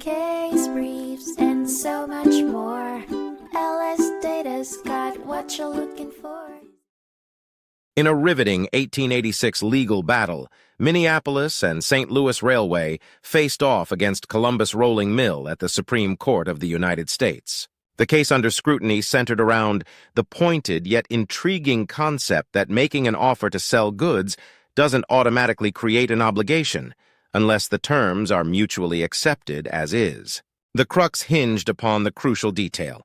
case briefs, and so much more. LSData's got what you're looking for. In a riveting 1886 legal battle, Minneapolis and St. Louis Railway faced off against Columbus Rolling Mill at the Supreme Court of the United States. The case under scrutiny centered around the pointed yet intriguing concept that making an offer to sell goods doesn't automatically create an obligation, unless the terms are mutually accepted as is. The crux hinged upon the crucial detail.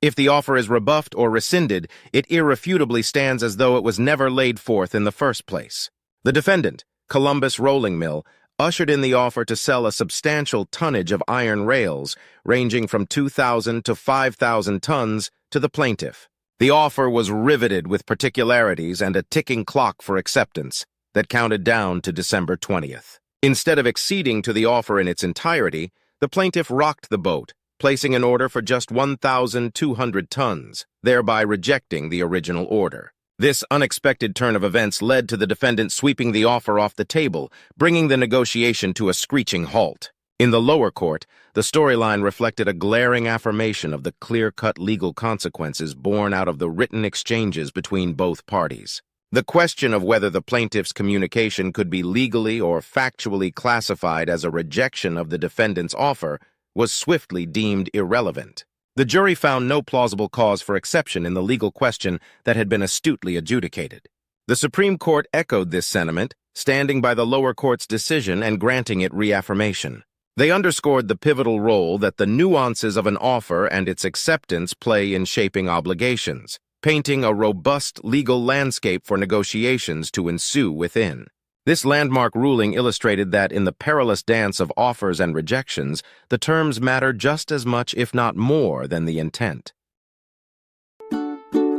If the offer is rebuffed or rescinded, it irrefutably stands as though it was never laid forth in the first place. The defendant, Columbus Rolling Mill, ushered in the offer to sell a substantial tonnage of iron rails, ranging from 2,000 to 5,000 tons, to the plaintiff. The offer was riveted with particularities and a ticking clock for acceptance that counted down to December 20th. Instead of acceding to the offer in its entirety, the plaintiff rocked the boat, placing an order for just 1,200 tons, thereby rejecting the original order. This unexpected turn of events led to the defendant sweeping the offer off the table, bringing the negotiation to a screeching halt. In the lower court, the storyline reflected a glaring affirmation of the clear-cut legal consequences born out of the written exchanges between both parties. The question of whether the plaintiff's communication could be legally or factually classified as a rejection of the defendant's offer was swiftly deemed irrelevant. The jury found no plausible cause for exception in the legal question that had been astutely adjudicated. The Supreme Court echoed this sentiment, standing by the lower court's decision and granting it reaffirmation. They underscored the pivotal role that the nuances of an offer and its acceptance play in shaping obligations, painting a robust legal landscape for negotiations to ensue within. This landmark ruling illustrated that in the perilous dance of offers and rejections, the terms matter just as much, if not more, than the intent.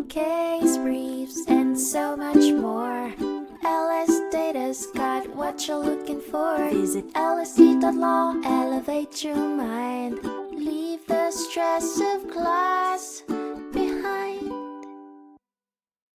Case briefs, and so much more. LSData's got what you're looking for. Visit lsd.law, elevate your mind. Leave the stress of class